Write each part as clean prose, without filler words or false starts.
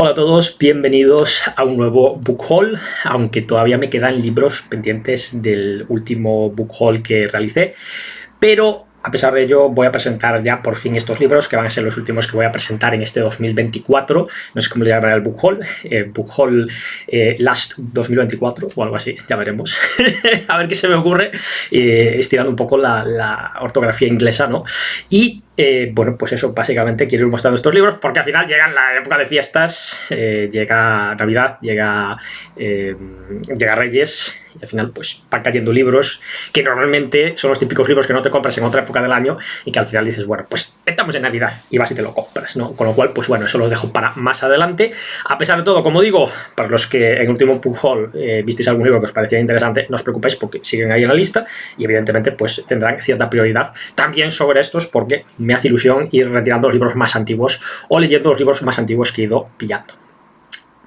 Hola a todos, bienvenidos a un nuevo book haul, aunque todavía me quedan libros pendientes del último book haul que realicé, pero a pesar de ello voy a presentar ya por fin estos libros que van a ser los últimos que voy a presentar en este 2024, no sé cómo le llamará el book haul Last 2024 o algo así, ya veremos, a ver qué se me ocurre, estirando un poco la ortografía inglesa, ¿no? Y bueno, pues eso, básicamente quiero ir mostrando estos libros porque al final llega la época de fiestas, llega Navidad, llega Reyes y al final pues van cayendo libros que normalmente son los típicos libros que no te compras en otra época del año y que al final dices, bueno, pues estamos en Navidad y vas y te lo compras, ¿no? Con lo cual, pues bueno, eso los dejo para más adelante. A pesar de todo, como digo, para los que en el último book haul visteis algún libro que os parecía interesante, no os preocupéis porque siguen ahí en la lista y evidentemente pues tendrán cierta prioridad también sobre estos porque me hace ilusión ir retirando los libros más antiguos o leyendo los libros más antiguos que he ido pillando.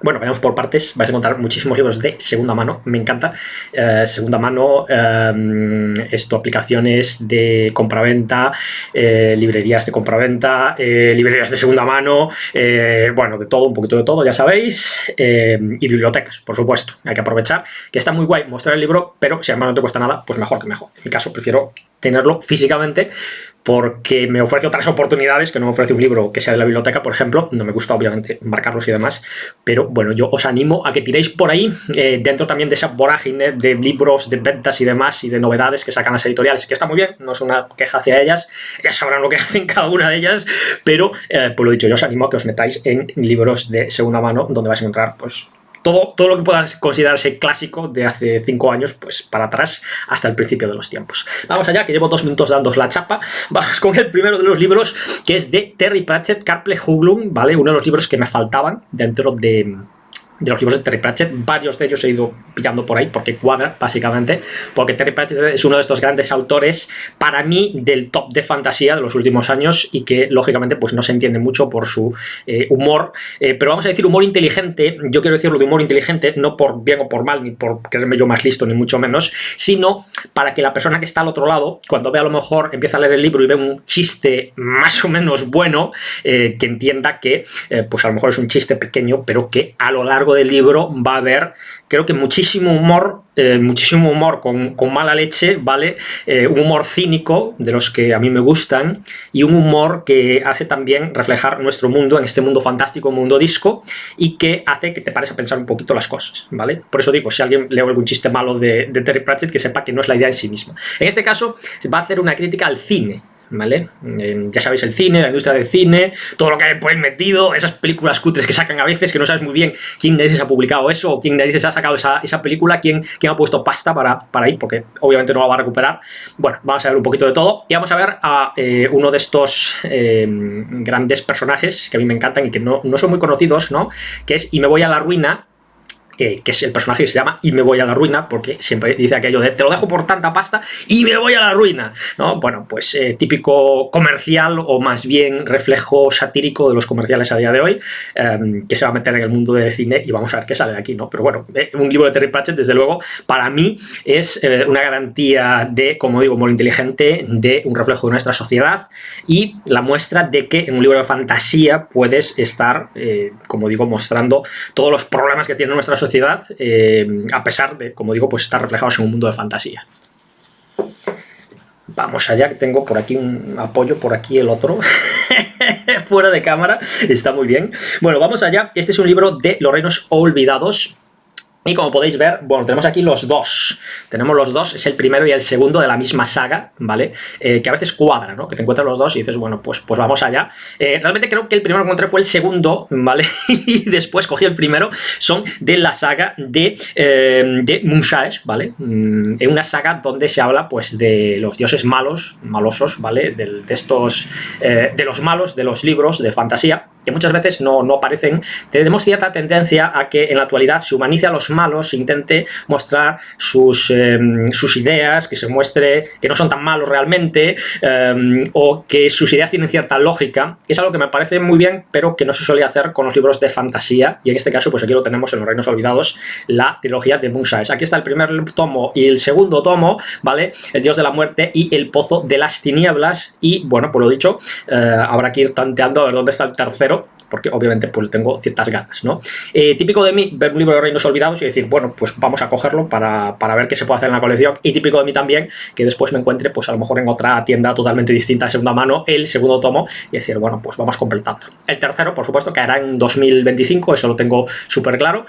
Bueno, vayamos por partes, vais a encontrar muchísimos libros de segunda mano, me encanta. Segunda mano, aplicaciones de compraventa, librerías de compraventa, librerías de segunda mano, bueno, de todo, un poquito de todo, ya sabéis, y bibliotecas, por supuesto. Hay que aprovechar que está muy guay mostrar el libro, pero si además no te cuesta nada, pues mejor que mejor. En mi caso prefiero tenerlo físicamente porque me ofrece otras oportunidades que no me ofrece un libro que sea de la biblioteca, por ejemplo. No me gusta, obviamente, marcarlos y demás, pero bueno, yo os animo a que tiréis por ahí, dentro también de esa vorágine de libros, de ventas y demás, y de novedades que sacan las editoriales, que está muy bien, no es una queja hacia ellas, ya sabrán lo que hacen cada una de ellas, pero, pues lo dicho, yo os animo a que os metáis en libros de segunda mano, donde vais a encontrar, pues, todo lo que pueda considerarse clásico de hace 5 años, pues para atrás hasta el principio de los tiempos. Vamos allá, que llevo 2 minutos dándos la chapa. Vamos con el primero de los libros, que es de Terry Pratchett, Carple Huglum, ¿vale? Uno de los libros que me faltaban dentro de los libros de Terry Pratchett. Varios de ellos he ido pillando por ahí porque cuadra, básicamente, porque Terry Pratchett es uno de estos grandes autores, para mí, del top de fantasía de los últimos años y que, lógicamente, pues no se entiende mucho por su humor, pero vamos a decir humor inteligente. Yo quiero decirlo de humor inteligente, no por bien o por mal, ni por creerme yo más listo, ni mucho menos, sino para que la persona que está al otro lado, cuando ve a lo mejor, empieza a leer el libro y ve un chiste más o menos bueno, que entienda que, pues a lo mejor es un chiste pequeño, pero que a lo largo del libro va a haber, creo que muchísimo humor con mala leche, ¿vale? Un humor cínico, de los que a mí me gustan, y un humor que hace también reflejar nuestro mundo, en este mundo fantástico, mundo disco, y que hace que te pares a pensar un poquito las cosas, ¿vale? Por eso digo, si alguien lee algún chiste malo de Terry Pratchett, que sepa que no es la idea en sí misma. En este caso, va a hacer una crítica al cine, ¿vale? Ya sabéis, el cine, la industria del cine, todo lo que hay por ahí metido, esas películas cutres que sacan a veces, que no sabes muy bien quién narices ha publicado eso, o quién narices ha sacado esa película, quién ha puesto pasta para ir, porque obviamente no la va a recuperar. Bueno, vamos a ver un poquito de todo, y vamos a ver a uno de estos grandes personajes que a mí me encantan y que no son muy conocidos, ¿no? Que es Y me voy a la ruina, que es el personaje que se llama Y me voy a la ruina, porque siempre dice aquello de te lo dejo por tanta pasta y me voy a la ruina, ¿no? Bueno, pues típico comercial, o más bien reflejo satírico de los comerciales a día de hoy, que se va a meter en el mundo del cine y vamos a ver qué sale de aquí, ¿no? Pero bueno, un libro de Terry Pratchett, desde luego, para mí es una garantía de, como digo, humor inteligente, de un reflejo de nuestra sociedad y la muestra de que en un libro de fantasía puedes estar, como digo, mostrando todos los problemas que tiene nuestra sociedad, a pesar de, como digo, pues estar reflejados en un mundo de fantasía. Vamos allá, que tengo por aquí un apoyo, por aquí el otro, fuera de cámara, está muy bien. Bueno, vamos allá, este es un libro de Los Reinos Olvidados. Y como podéis ver, bueno, tenemos aquí los dos. Tenemos los dos, es el primero y el segundo de la misma saga, ¿vale? Que a veces cuadra, ¿no? Que te encuentras los dos y dices, bueno, pues vamos allá. Realmente creo que el primero que encontré fue el segundo, ¿vale? Y después cogí el primero. Son de la saga de Moonshaes, ¿vale? En una saga donde se habla, pues, de los dioses malosos, ¿vale? De estos, de los malos de los libros de fantasía, que muchas veces no aparecen. Tenemos cierta tendencia a que en la actualidad se humanice a los malos, se intente mostrar sus ideas, que se muestre que no son tan malos realmente, o que sus ideas tienen cierta lógica. Es algo que me parece muy bien, pero que no se solía hacer con los libros de fantasía, y en este caso, pues aquí lo tenemos en Los Reinos Olvidados, la trilogía de Moonshaes. Aquí está el primer tomo y el segundo tomo, ¿vale? El Dios de la Muerte y El Pozo de las Tinieblas, y bueno, pues lo dicho, habrá que ir tanteando a ver dónde está el tercero, porque obviamente pues tengo ciertas ganas, ¿no? Típico de mí ver un libro de Reinos Olvidados y decir, bueno, pues vamos a cogerlo para ver qué se puede hacer en la colección, y típico de mí también que después me encuentre pues a lo mejor en otra tienda totalmente distinta de segunda mano el segundo tomo y decir, bueno, pues vamos completando. El tercero, por supuesto, caerá en 2025, eso lo tengo súper claro,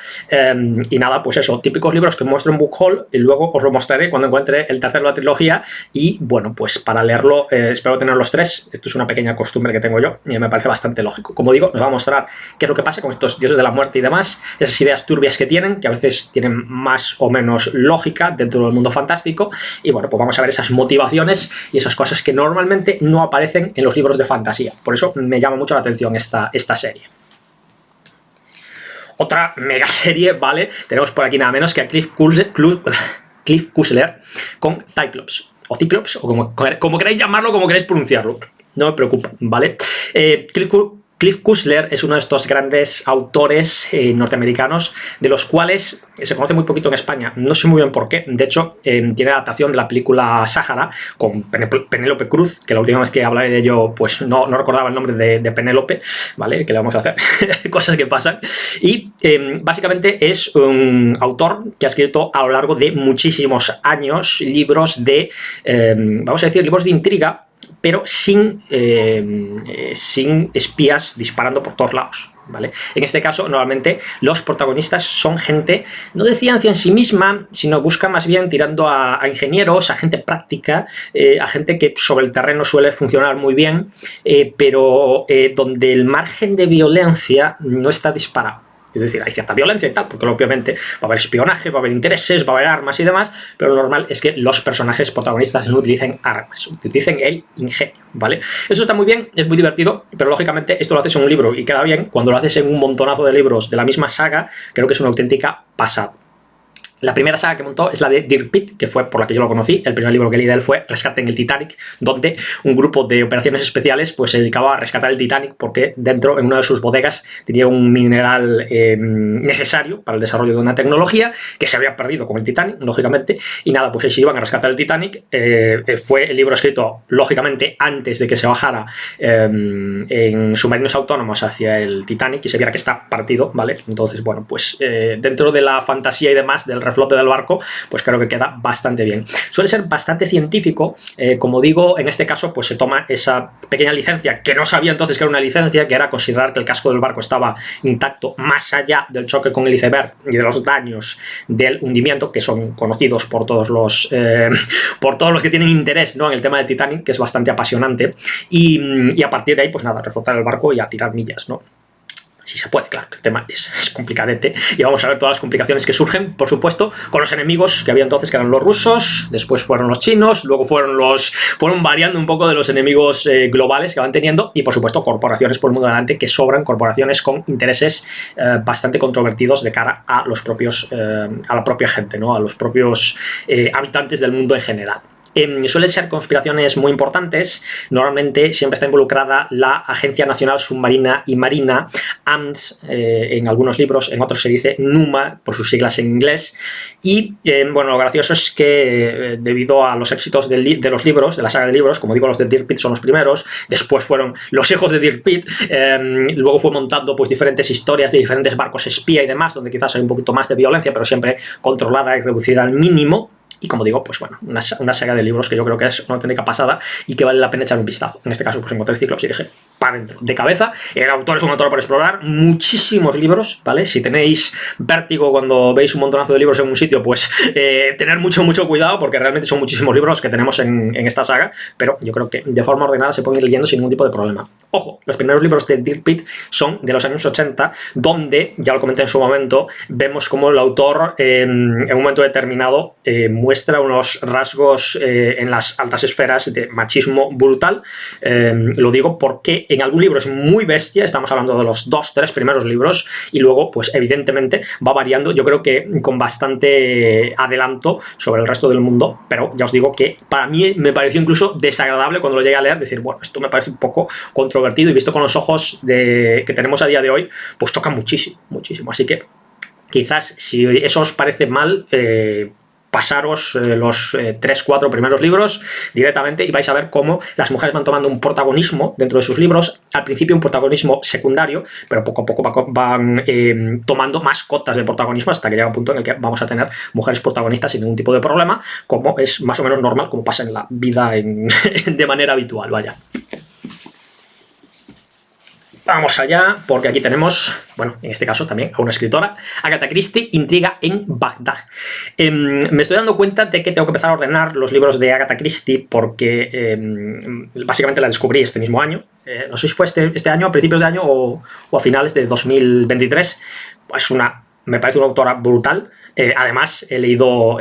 y nada, pues eso, típicos libros que muestro en Book Haul y luego os lo mostraré cuando encuentre el tercero de la trilogía, y bueno, pues para leerlo espero tener los tres. Esto es una pequeña costumbre que tengo yo y me parece bastante lógico. Como digo, nos va a mostrar qué es lo que pasa con estos dioses de la muerte y demás, esas ideas turbias que tienen, que a veces tienen más o menos lógica dentro del mundo fantástico, y bueno, pues vamos a ver esas motivaciones y esas cosas que normalmente no aparecen en los libros de fantasía. Por eso me llama mucho la atención esta serie. Otra mega serie, ¿vale? Tenemos por aquí nada menos que a Cliff Cussler con Cyclops, o Cyclops, o como queráis llamarlo, como queráis pronunciarlo. No me preocupa, ¿vale? Cliff Cussler es uno de estos grandes autores norteamericanos, de los cuales se conoce muy poquito en España. No sé muy bien por qué. De hecho, tiene adaptación de la película Sáhara con Penélope Cruz, que la última vez que hablaré de ello, pues no recordaba el nombre de Penélope, ¿vale? ¿Qué le vamos a hacer? Cosas que pasan. Y básicamente es un autor que ha escrito a lo largo de muchísimos años libros de, vamos a decir, libros de intriga, pero sin espías disparando por todos lados, ¿vale? En este caso, normalmente los protagonistas son gente, no de ciencia en sí misma, sino busca más bien tirando a ingenieros, a gente práctica, a gente que sobre el terreno suele funcionar muy bien, pero donde el margen de violencia no está disparado. Es decir, hay cierta violencia y tal, porque obviamente va a haber espionaje, va a haber intereses, va a haber armas y demás, pero lo normal es que los personajes protagonistas no utilicen armas, utilicen el ingenio, ¿vale? Eso está muy bien, es muy divertido, pero lógicamente esto lo haces en un libro y queda bien. Cuando lo haces en un montonazo de libros de la misma saga, creo que es una auténtica pasada. La primera saga que montó es la de Dirk Pitt, que fue por la que yo lo conocí. El primer libro que leí de él fue Rescate en el Titanic, donde un grupo de operaciones especiales pues se dedicaba a rescatar el Titanic porque dentro, en una de sus bodegas, tenía un mineral necesario para el desarrollo de una tecnología que se había perdido con el Titanic, lógicamente, y nada, pues ahí se iban a rescatar el Titanic. Fue el libro escrito, lógicamente, antes de que se bajara en submarinos autónomos hacia el Titanic y se viera que está partido, ¿vale? Entonces, bueno, pues dentro de la fantasía y demás del reflote del barco, pues creo que queda bastante bien. Suele ser bastante científico, como digo, en este caso pues se toma esa pequeña licencia, que no sabía entonces que era una licencia, que era considerar que el casco del barco estaba intacto más allá del choque con el iceberg y de los daños del hundimiento, que son conocidos por todos los que tienen interés, ¿no?, en el tema del Titanic, que es bastante apasionante, y a partir de ahí pues nada, reflotar el barco y a tirar millas, ¿no? Si se puede, claro, que el tema es complicadete, y vamos a ver todas las complicaciones que surgen, por supuesto, con los enemigos que había entonces, que eran los rusos, después fueron los chinos, luego fueron variando un poco de los enemigos globales que van teniendo, y por supuesto corporaciones por el mundo adelante, que sobran, corporaciones con intereses bastante controvertidos de cara a los propios, a la propia gente, ¿no?, a los propios habitantes del mundo en general. Suelen ser conspiraciones muy importantes. Normalmente siempre está involucrada la Agencia Nacional Submarina y Marina, AMS, en algunos libros, en otros se dice NUMA, por sus siglas en inglés. Y bueno, lo gracioso es que debido a los éxitos de los libros, de la saga de libros, como digo, los de Dirk Pitt son los primeros, después fueron los hijos de Dirk Pitt, luego fue montando pues diferentes historias de diferentes barcos espía y demás, donde quizás hay un poquito más de violencia, pero siempre controlada y reducida al mínimo. Y como digo, pues bueno, una saga de libros que yo creo que es una auténtica pasada y que vale la pena echar un vistazo. En este caso, pues encontré Cyclops y dije, para adentro, de cabeza. El autor es un autor por explorar, muchísimos libros, ¿vale? Si tenéis vértigo cuando veis un montonazo de libros en un sitio, pues tener mucho cuidado, porque realmente son muchísimos libros que tenemos en esta saga, pero yo creo que de forma ordenada se pueden ir leyendo sin ningún tipo de problema. Ojo, los primeros libros de Dirk Pitt son de los años 80, donde, ya lo comenté en su momento, vemos como el autor en un momento determinado muestra unos rasgos en las altas esferas de machismo brutal. Lo digo porque en algún libro es muy bestia, estamos hablando de los 2-3 primeros libros, y luego pues evidentemente va variando, yo creo que con bastante adelanto sobre el resto del mundo, pero ya os digo que para mí me pareció incluso desagradable cuando lo llegué a leer, decir, bueno, esto me parece un poco controvertido, y visto con los ojos que tenemos a día de hoy, pues choca muchísimo, así que quizás si eso os parece mal, pasaros los 3-4 primeros libros directamente y vais a ver cómo las mujeres van tomando un protagonismo dentro de sus libros, al principio un protagonismo secundario, pero poco a poco van tomando más cotas de protagonismo hasta que llega un punto en el que vamos a tener mujeres protagonistas sin ningún tipo de problema, como es más o menos normal, como pasa en la vida de manera habitual, vaya. Vamos allá, porque aquí tenemos, bueno, en este caso también a una escritora, Agatha Christie, Intriga en Bagdad. Me estoy dando cuenta de que tengo que empezar a ordenar los libros de Agatha Christie porque básicamente la descubrí este mismo año. No sé si fue este año, a principios de año o a finales de 2023. Me parece una autora brutal. Además, he leído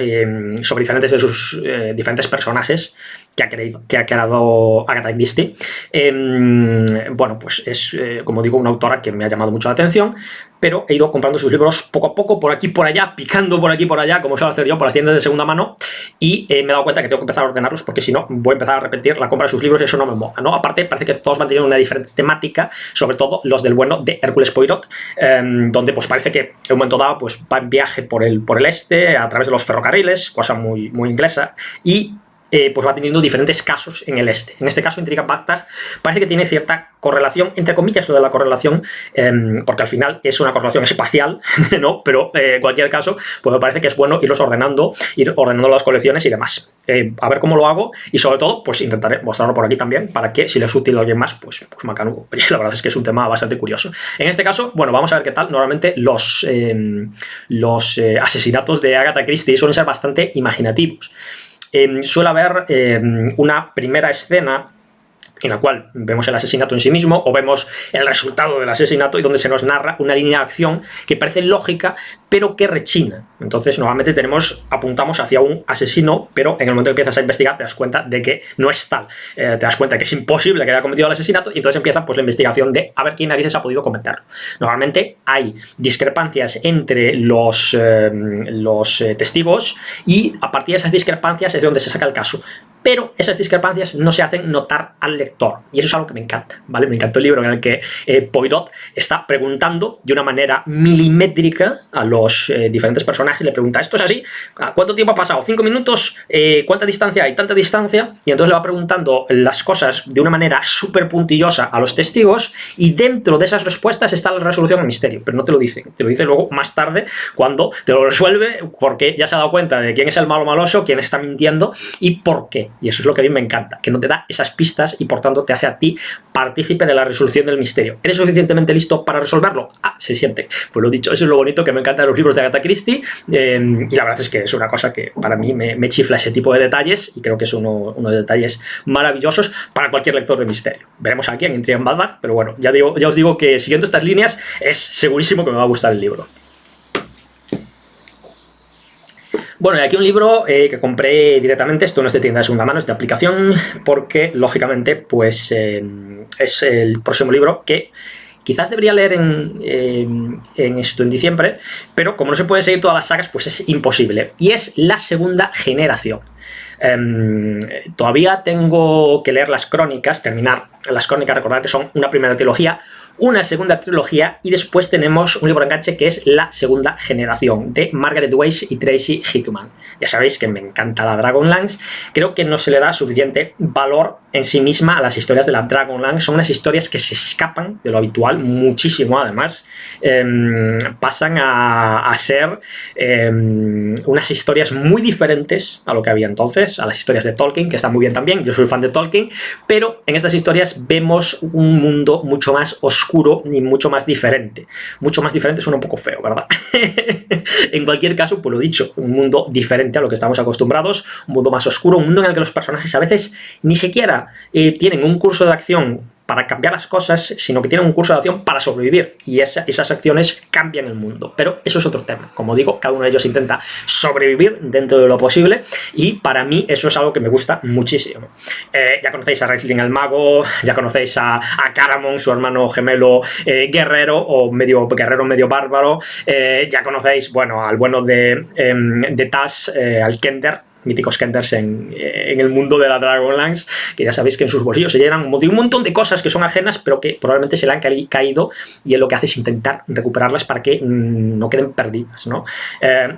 sobre diferentes de sus diferentes personajes que ha creado Agatha Christie. Bueno, pues es, como digo, una autora que me ha llamado mucho la atención, pero he ido comprando sus libros poco a poco, por aquí, por allá, picando por aquí, por allá, como suelo hacer yo por las tiendas de segunda mano, y me he dado cuenta que tengo que empezar a ordenarlos, porque si no, voy a empezar a repetir la compra de sus libros y eso no me mola, ¿no? Aparte, parece que todos van teniendo una diferente temática, sobre todo los del bueno de Hércules Poirot, donde pues parece que en un momento dado pues, va en viaje por el este, a través de los ferrocarriles, cosa muy, muy inglesa, y pues va teniendo diferentes casos en el este. En este caso, Intriga en Bagdad parece que tiene cierta correlación, entre comillas lo de la correlación, porque al final es una correlación espacial, ¿no? Pero en cualquier caso, pues me parece que es bueno ir ordenando las colecciones y demás. A ver cómo lo hago y sobre todo, pues intentaré mostrarlo por aquí también, para que si le es útil a alguien más, pues macanudo. La verdad es que es un tema bastante curioso. En este caso, bueno, vamos a ver qué tal. Normalmente los asesinatos de Agatha Christie suelen ser bastante imaginativos. Suele haber una primera escena en la cual vemos el asesinato en sí mismo o vemos el resultado del asesinato y donde se nos narra una línea de acción que parece lógica pero que rechina. Entonces normalmente apuntamos hacia un asesino, pero en el momento que empiezas a investigar te das cuenta de que no es tal. Te das cuenta que es imposible que haya cometido el asesinato y entonces empieza pues la investigación de a ver quién narices ha podido cometerlo. Normalmente hay discrepancias entre los testigos y a partir de esas discrepancias es de donde se saca el caso. Pero esas discrepancias no se hacen notar al lector. Y eso es algo que me encanta, ¿vale? Me encantó el libro en el que Poirot está preguntando de una manera milimétrica a los diferentes personajes. Le pregunta, ¿esto es así? ¿Cuánto tiempo ha pasado? ¿5 minutos? ¿Cuánta distancia hay? ¿Tanta distancia? Y entonces le va preguntando las cosas de una manera súper puntillosa a los testigos y dentro de esas respuestas está la resolución del misterio. Pero no te lo dice. Te lo dice luego más tarde cuando te lo resuelve porque ya se ha dado cuenta de quién es el malo maloso, quién está mintiendo y por qué. Y eso es lo que a mí me encanta, que no te da esas pistas y por tanto te hace a ti partícipe de la resolución del misterio. ¿Eres suficientemente listo para resolverlo? Se siente. Pues lo dicho, eso es lo bonito que me encanta de los libros de Agatha Christie y la verdad es que es una cosa que para mí me chifla ese tipo de detalles y creo que es uno de detalles maravillosos para cualquier lector de misterio. Veremos aquí en Intriga en Bagdad, pero bueno, ya os digo que siguiendo estas líneas es segurísimo que me va a gustar el libro. Bueno, y aquí un libro que compré directamente, esto no es de tienda de segunda mano, es de aplicación, porque lógicamente pues es el próximo libro que quizás debería leer en diciembre, pero como no se puede seguir todas las sagas, pues es imposible. Y es La Segunda Generación. Todavía tengo que leer las crónicas, terminar las crónicas, recordar que son una primera trilogía, una segunda trilogía y después tenemos un libro enganche que es La Segunda Generación de Margaret Weis y Tracy Hickman. Ya sabéis que me encanta la Dragonlance, creo que no se le da suficiente valor en sí misma a las historias de la Dragonlance, son unas historias que se escapan de lo habitual muchísimo, además pasan a ser unas historias muy diferentes a lo que había entonces, a las historias de Tolkien, que están muy bien también, yo soy fan de Tolkien, pero en estas historias vemos un mundo mucho más oscuro y mucho más diferente. Mucho más diferente suena un poco feo, ¿verdad? En cualquier caso, pues lo dicho, un mundo diferente a lo que estamos acostumbrados, un mundo más oscuro, un mundo en el que los personajes a veces ni siquiera tienen un curso de acción para cambiar las cosas, sino que tienen un curso de acción para sobrevivir y esas acciones cambian el mundo, pero eso es otro tema. Como digo, cada uno de ellos intenta sobrevivir dentro de lo posible y para mí eso es algo que me gusta muchísimo. Ya conocéis a Raistlin el mago, ya conocéis a Caramon, su hermano gemelo guerrero o medio guerrero, medio bárbaro, ya conocéis, bueno, al bueno de Tash, al Kender, míticos Kenders en el mundo de la Dragonlance, que ya sabéis que en sus bolsillos se llenan de un montón de cosas que son ajenas, pero que probablemente se le han caído, y él lo que hace es intentar recuperarlas para que no queden perdidas, ¿no?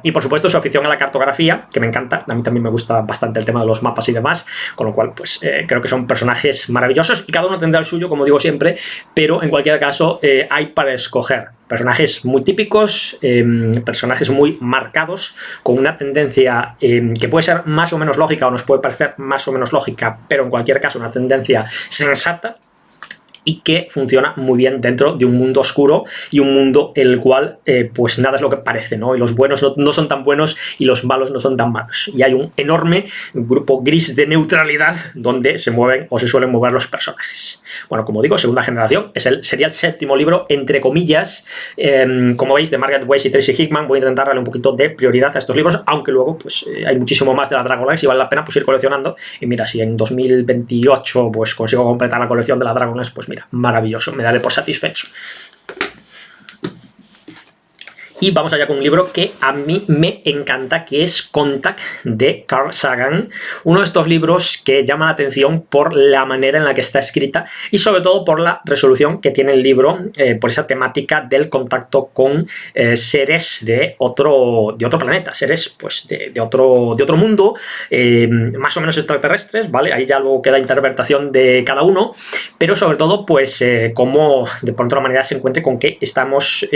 Y por supuesto su afición a la cartografía, que me encanta, a mí también me gusta bastante el tema de los mapas y demás, con lo cual pues creo que son personajes maravillosos, y cada uno tendrá el suyo, como digo siempre, pero en cualquier caso hay para escoger. Personajes muy típicos, personajes muy marcados, con una tendencia que puede ser más o menos lógica, o nos puede parecer más o menos lógica, pero en cualquier caso una tendencia sensata, y que funciona muy bien dentro de un mundo oscuro y un mundo en el cual pues nada es lo que parece, ¿no? Y los buenos no son tan buenos y los malos no son tan malos. Y hay un enorme grupo gris de neutralidad donde se mueven o se suelen mover los personajes. Bueno, como digo, segunda generación, sería el séptimo libro, entre comillas, como veis, de Margaret Weis y Tracy Hickman. Voy a intentar darle un poquito de prioridad a estos libros, aunque luego pues hay muchísimo más de la Dragonlance y vale la pena pues ir coleccionando. Y mira, si en 2028 pues consigo completar la colección de la Dragonlance, pues mira, maravilloso, me daré por satisfecho. Y vamos allá con un libro que a mí me encanta, que es Contact, de Carl Sagan. Uno de estos libros que llama la atención por la manera en la que está escrita y sobre todo por la resolución que tiene el libro, por esa temática del contacto con seres de otro planeta, seres pues de otro mundo, más o menos extraterrestres, ¿vale? Ahí ya luego queda interpretación de cada uno, pero sobre todo pues cómo de pronto la humanidad se encuentre con que estamos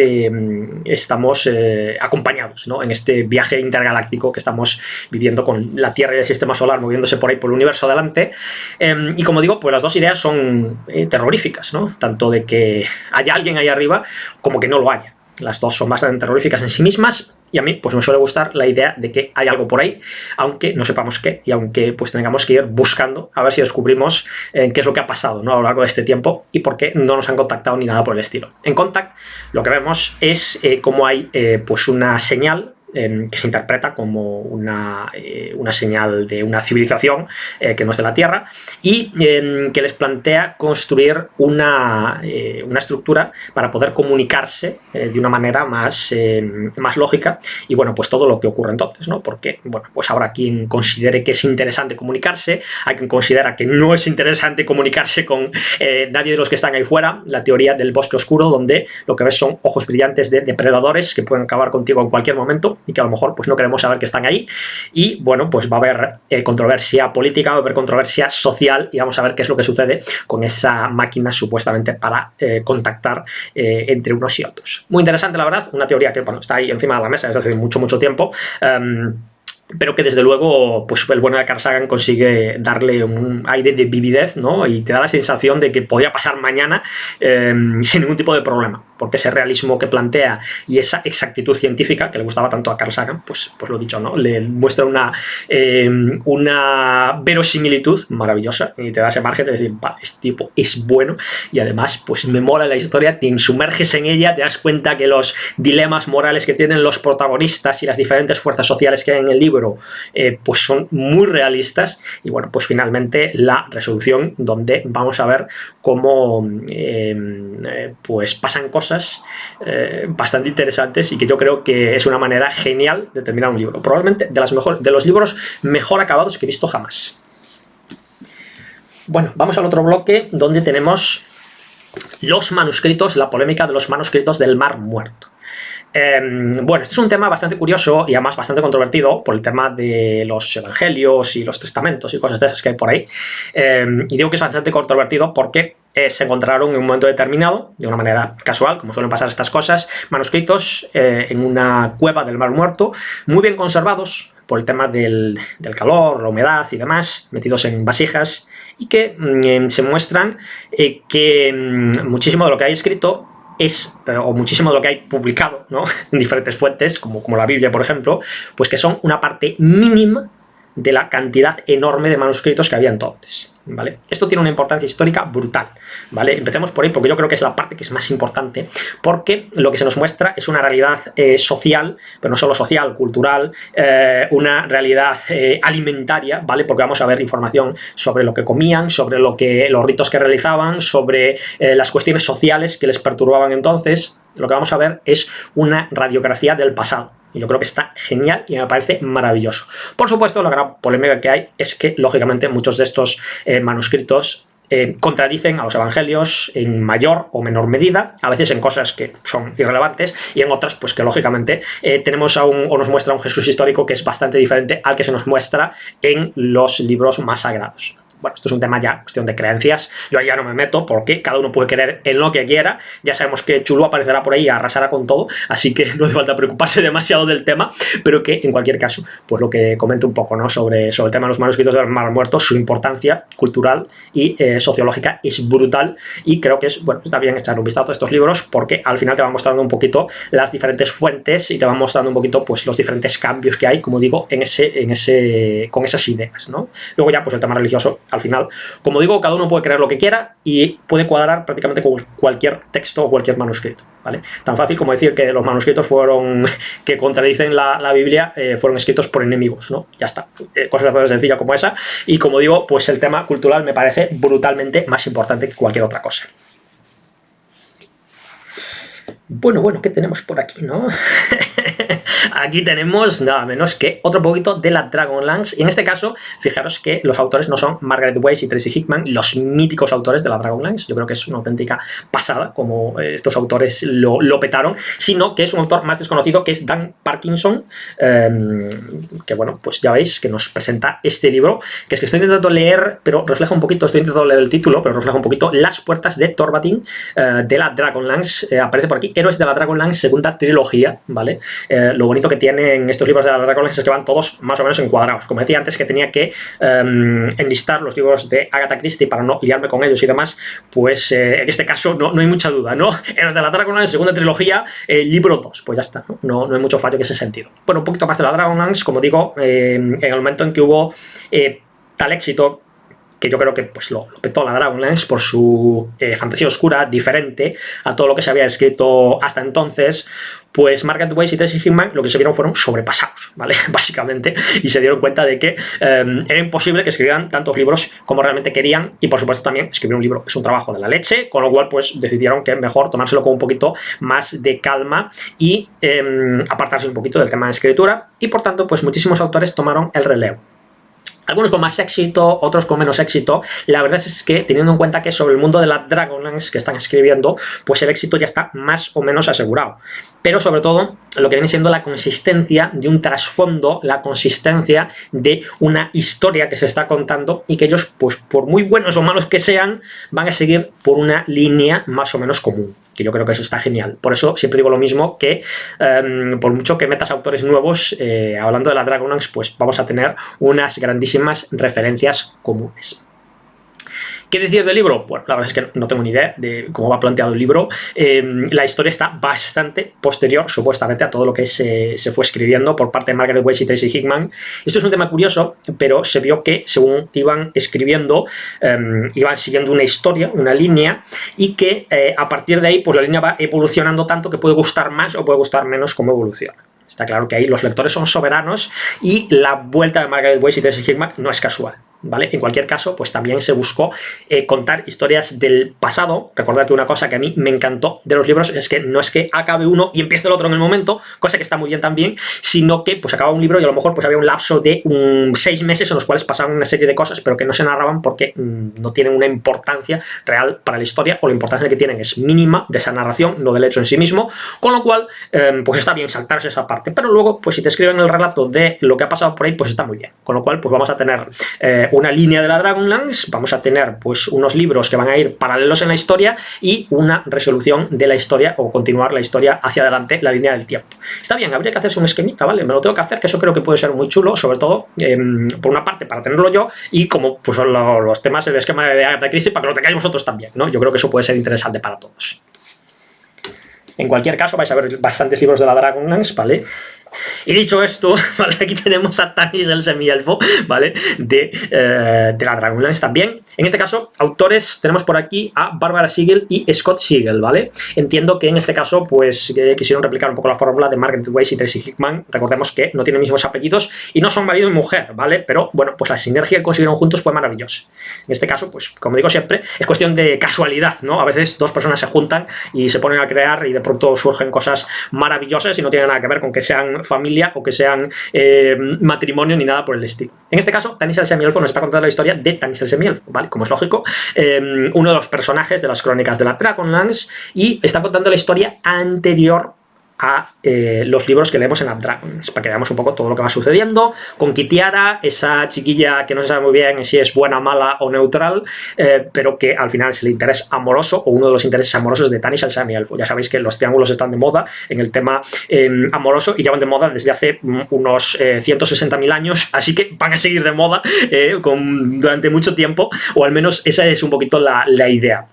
acompañados, ¿no? En este viaje intergaláctico que estamos viviendo con la Tierra y el Sistema Solar moviéndose por ahí por el universo adelante. Y como digo, pues las dos ideas son terroríficas, ¿no? Tanto de que haya alguien ahí arriba como que no lo haya. Las dos son bastante terroríficas en sí mismas, y a mí pues me suele gustar la idea de que hay algo por ahí, aunque no sepamos qué, y aunque pues tengamos que ir buscando a ver si descubrimos qué es lo que ha pasado, ¿no? A lo largo de este tiempo, y por qué no nos han contactado ni nada por el estilo. En Contact lo que vemos es cómo hay pues una señal que se interpreta como una señal de una civilización que no es de la Tierra, y que les plantea construir una estructura para poder comunicarse de una manera más lógica. Y bueno, pues todo lo que ocurre entonces, ¿no? Porque, bueno, pues habrá quien considere que es interesante comunicarse, hay quien considera que no es interesante comunicarse con nadie de los que están ahí fuera. La teoría del bosque oscuro, donde lo que ves son ojos brillantes de depredadores que pueden acabar contigo en cualquier momento, y que a lo mejor pues no queremos saber que están ahí. Y bueno, pues va a haber controversia política, va a haber controversia social, y vamos a ver qué es lo que sucede con esa máquina supuestamente para contactar entre unos y otros. Muy interesante, la verdad, una teoría que bueno, está ahí encima de la mesa desde hace mucho tiempo, pero que desde luego pues el bueno de Carl Sagan consigue darle un aire de vividez, ¿no? Y te da la sensación de que podría pasar mañana sin ningún tipo de problema, porque ese realismo que plantea y esa exactitud científica que le gustaba tanto a Carl Sagan, pues lo dicho, ¿no? Le muestra una verosimilitud maravillosa, y te da ese margen de decir, vale, este tipo es bueno, y además pues me mola la historia, te sumerges en ella, te das cuenta que los dilemas morales que tienen los protagonistas y las diferentes fuerzas sociales que hay en el libro pues son muy realistas. Y bueno, pues finalmente la resolución, donde vamos a ver cómo pues pasan cosas bastante interesantes, y que yo creo que es una manera genial de terminar un libro, probablemente de los libros mejor acabados que he visto jamás. Bueno, vamos al otro bloque, donde tenemos los manuscritos, la polémica de los manuscritos del Mar Muerto. Bueno, este es un tema bastante curioso y además bastante controvertido por el tema de los evangelios y los testamentos y cosas de esas que hay por ahí. Y digo que es bastante controvertido porque se encontraron en un momento determinado, de una manera casual, como suelen pasar estas cosas, manuscritos en una cueva del Mar Muerto, muy bien conservados por el tema del calor, la humedad y demás, metidos en vasijas, y que se muestran que muchísimo de lo que hay escrito o muchísimo de lo que hay publicado, ¿no? En diferentes fuentes, como la Biblia, por ejemplo, pues que son una parte mínima de la cantidad enorme de manuscritos que había entonces, ¿vale? Esto tiene una importancia histórica brutal, ¿vale? Empecemos por ahí, porque yo creo que es la parte que es más importante, porque lo que se nos muestra es una realidad social, pero no solo social, cultural, una realidad alimentaria, ¿vale? Porque vamos a ver información sobre lo que comían, sobre los ritos que realizaban, sobre las cuestiones sociales que les perturbaban entonces. Lo que vamos a ver es una radiografía del pasado, Y yo creo que está genial y me parece maravilloso. Por supuesto, la gran polémica que hay es que, lógicamente, muchos de estos manuscritos contradicen a los evangelios en mayor o menor medida, a veces en cosas que son irrelevantes y en otras pues que lógicamente tenemos o nos muestra un Jesús histórico que es bastante diferente al que se nos muestra en los libros más sagrados. Bueno, esto es un tema ya cuestión de creencias, yo ahí ya no me meto porque cada uno puede creer en lo que quiera, ya sabemos que Chulu aparecerá por ahí y arrasará con todo, así que no hace falta preocuparse demasiado del tema, pero que en cualquier caso, pues lo que comento un poco, ¿no? sobre el tema de los manuscritos del Mar Muerto, su importancia cultural y sociológica es brutal y creo que está bien echar un vistazo a estos libros porque al final te van mostrando un poquito las diferentes fuentes y te van mostrando un poquito pues los diferentes cambios que hay, como digo, con esas ideas, ¿no? Luego ya pues el tema religioso al final, como digo, cada uno puede creer lo que quiera y puede cuadrar prácticamente con cualquier texto o cualquier manuscrito, ¿vale? Tan fácil como decir que los manuscritos que contradicen la Biblia fueron escritos por enemigos, ¿no? Ya está. Cosas tan sencillas como esa. Y como digo, pues el tema cultural me parece brutalmente más importante que cualquier otra cosa. Bueno, ¿qué tenemos por aquí, no? Aquí tenemos nada menos que otro poquito de la Dragonlance. Y en este caso, fijaros que los autores no son Margaret Weis y Tracy Hickman, los míticos autores de la Dragonlance. Yo creo que es una auténtica pasada como estos autores lo petaron, sino que es un autor más desconocido que es Dan Parkinson, que bueno, pues ya veis que nos presenta este libro, que es que estoy intentando leer, pero refleja un poquito, estoy intentando leer el título, pero refleja un poquito Las puertas de Torvadin de la Dragonlance. Aparece por aquí Héroes de la Dragonlance, segunda trilogía, ¿vale? Lo bonito que tienen estos libros de la Dragonlance es que van todos más o menos encuadrados. Como decía antes que tenía que enlistar los libros de Agatha Christie para no liarme con ellos y demás, pues en este caso no hay mucha duda, ¿no? Héroes de la Dragonlance, segunda trilogía, libro 2, pues ya está, ¿no? No hay mucho fallo en ese sentido. Bueno, un poquito más de la Dragonlance, como digo, en el momento en que hubo tal éxito, que yo creo que pues lo petó la Dragonlance por su fantasía oscura, diferente a todo lo que se había escrito hasta entonces, pues Margaret Weis y Tracy Hickman lo que se vieron fueron sobrepasados, ¿vale? Básicamente, y se dieron cuenta de que era imposible que escribieran tantos libros como realmente querían, y por supuesto también escribir un libro es un trabajo de la leche, con lo cual pues decidieron que mejor tomárselo con un poquito más de calma y apartarse un poquito del tema de escritura, y por tanto pues muchísimos autores tomaron el relevo. Algunos con más éxito, otros con menos éxito. La verdad es que, teniendo en cuenta que sobre el mundo de la Dragonlance que están escribiendo, pues el éxito ya está más o menos asegurado. Pero sobre todo, lo que viene siendo la consistencia de un trasfondo, la consistencia de una historia que se está contando y que ellos, pues por muy buenos o malos que sean, van a seguir por una línea más o menos común. Que yo creo que eso está genial. Por eso siempre digo lo mismo, que por mucho que metas autores nuevos, hablando de la Dragonlance, pues vamos a tener unas grandísimas referencias comunes. ¿Qué decir del libro? Bueno, la verdad es que no tengo ni idea de cómo va planteado el libro. La historia está bastante posterior, supuestamente, a todo lo que se fue escribiendo por parte de Margaret Weis y Tracy Hickman. Esto es un tema curioso, pero se vio que según iban escribiendo, iban siguiendo una historia, una línea, y que a partir de ahí pues la línea va evolucionando tanto que puede gustar más o puede gustar menos cómo evoluciona. Está claro que ahí los lectores son soberanos y la vuelta de Margaret Weis y Tracy Hickman no es casual, ¿vale? En cualquier caso, pues también se buscó contar historias del pasado. Recordad que una cosa que a mí me encantó de los libros es que no es que acabe uno y empiece el otro en el momento, cosa que está muy bien también, sino que pues acaba un libro y a lo mejor pues había un lapso de 6 meses en los cuales pasaban una serie de cosas, pero que no se narraban porque no tienen una importancia real para la historia, o la importancia que tienen es mínima de esa narración, no del hecho en sí mismo, con lo cual pues está bien saltarse esa parte, pero luego pues si te escriben el relato de lo que ha pasado por ahí, pues está muy bien, con lo cual pues vamos a tener una línea de la Dragonlance, vamos a tener pues unos libros que van a ir paralelos en la historia y una resolución de la historia, o continuar la historia hacia adelante, la línea del tiempo. Está bien, habría que hacerse un esquemita, ¿vale? Me lo tengo que hacer, que eso creo que puede ser muy chulo, sobre todo por una parte para tenerlo yo, y como pues son los temas de esquema de Agatha Christie para que los tengáis vosotros también, ¿no? Yo creo que eso puede ser interesante para todos. En cualquier caso vais a ver bastantes libros de la Dragonlance, ¿vale? Y dicho esto, ¿vale? Aquí tenemos a Tanis, el semielfo, ¿vale? De la Dragonlance también. En este caso, autores, tenemos por aquí a Barbara Siegel y Scott Siegel, ¿vale? Entiendo que en este caso, pues, quisieron replicar un poco la fórmula de Margaret Weis y Tracy Hickman. Recordemos que no tienen mismos apellidos y no son marido y mujer, ¿vale? Pero, bueno, pues la sinergia que consiguieron juntos fue maravillosa. En este caso, pues, como digo siempre, es cuestión de casualidad, ¿no? A veces dos personas se juntan y se ponen a crear y de pronto surgen cosas maravillosas y no tienen nada que ver con que sean sean familia o que sean matrimonio ni nada por el estilo. En este caso, Tanis el Semielfo nos está contando la historia de Tanis el Semielfo, ¿vale? Como es lógico, uno de los personajes de las crónicas de la Dragonlance, y está contando la historia anterior a los libros que leemos en la Dragonlance, para que veamos un poco todo lo que va sucediendo con Kitiara, esa chiquilla que no se sabe muy bien si es buena, mala o neutral, pero que al final es el interés amoroso, o uno de los intereses amorosos de Tanis el Semielfo. Ya sabéis que los triángulos están de moda en el tema amoroso, y llevan de moda desde hace unos 160.000 años, así que van a seguir de moda durante mucho tiempo, o al menos esa es un poquito la idea.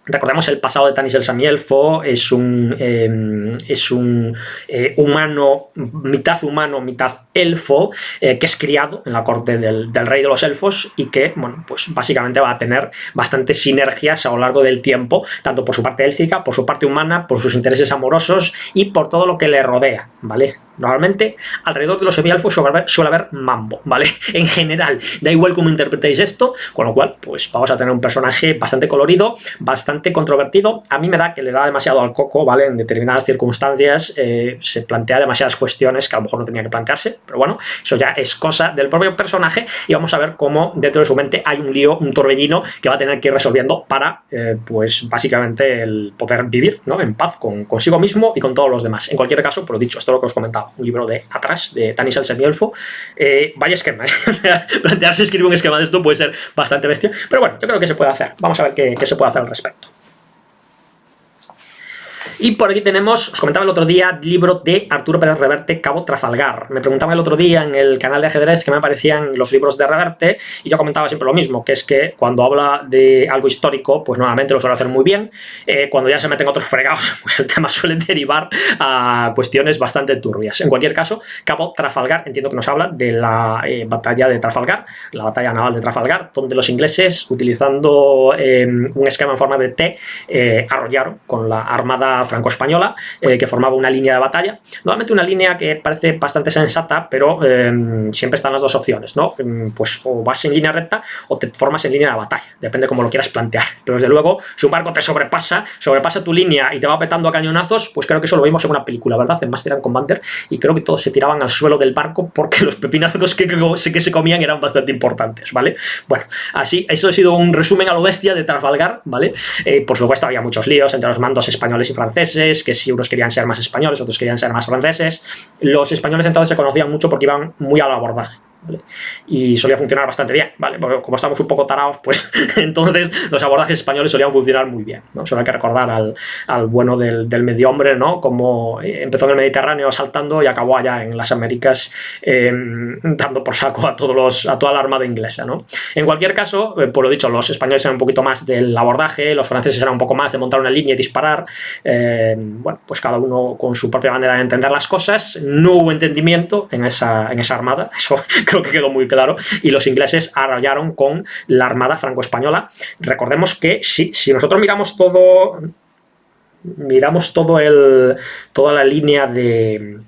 Recordemos el pasado de Tanis el Semielfo. Es un humano, mitad elfo, que es criado en la corte del rey de los elfos, y que, bueno, pues básicamente va a tener bastantes sinergias a lo largo del tiempo, tanto por su parte élfica, por su parte humana, por sus intereses amorosos y por todo lo que le rodea, ¿vale? Normalmente, alrededor de los semielfos suele haber mambo, ¿vale? En general, da igual cómo interpretéis esto, con lo cual, pues vamos a tener un personaje bastante colorido, bastante controvertido. A mí me da que le da demasiado al coco, ¿vale? En determinadas circunstancias se plantea demasiadas cuestiones que a lo mejor no tenía que plantearse, pero bueno, eso ya es cosa del propio personaje, y vamos a ver cómo dentro de su mente hay un lío, un torbellino que va a tener que ir resolviendo para, pues básicamente, el poder vivir, ¿no? En paz consigo mismo y con todos los demás. En cualquier caso, pero dicho, esto es lo que os comentaba, un libro de atrás, de Tanis el Semielfo. Vaya esquema, ¿eh? Plantearse escribir un esquema de esto puede ser bastante bestia, pero bueno, yo creo que se puede hacer. Vamos a ver qué se puede hacer al respecto. Y por aquí tenemos, os comentaba el otro día, libro de Arturo Pérez Reverte, Cabo Trafalgar. Me preguntaban el otro día en el canal de ajedrez qué me parecían los libros de Reverte, y yo comentaba siempre lo mismo, que es que cuando habla de algo histórico, pues normalmente lo suele hacer muy bien. Cuando ya se meten otros fregados, pues el tema suele derivar a cuestiones bastante turbias. En cualquier caso, Cabo Trafalgar, entiendo que nos habla de la batalla de Trafalgar, la batalla naval de Trafalgar, donde los ingleses, utilizando un esquema en forma de T, arrollaron con la armada franco-española, que formaba una línea de batalla. Normalmente una línea que parece bastante sensata, pero siempre están las dos opciones, ¿no? Pues o vas en línea recta o te formas en línea de batalla, depende cómo lo quieras plantear. Pero desde luego, si un barco te sobrepasa tu línea y te va petando a cañonazos, pues creo que eso lo vimos en una película, ¿verdad? En Master and Commander, y creo que todos se tiraban al suelo del barco porque los pepinazos que se comían eran bastante importantes, ¿vale? Bueno, así, eso ha sido un resumen a lo bestia de Trafalgar, ¿vale? Por supuesto, había muchos líos entre los mandos españoles y franceses, que si unos querían ser más españoles, otros querían ser más franceses. Los españoles entonces se conocían mucho porque iban muy al abordaje, ¿vale? Y solía funcionar bastante bien, ¿vale? Porque como estamos un poco tarados, pues entonces los abordajes españoles solían funcionar muy bien, ¿no? Solo hay que recordar al bueno del medio hombre, ¿no? Como empezó en el Mediterráneo saltando y acabó allá en las Américas dando por saco a toda la armada inglesa, ¿no? En cualquier caso, por lo dicho, los españoles eran un poquito más del abordaje, los franceses eran un poco más de montar una línea y disparar. Bueno, pues cada uno con su propia manera de entender las cosas. No hubo entendimiento en esa armada, eso creo que quedó muy claro, y los ingleses arrollaron con la armada franco-española. Recordemos que si nosotros miramos toda la línea de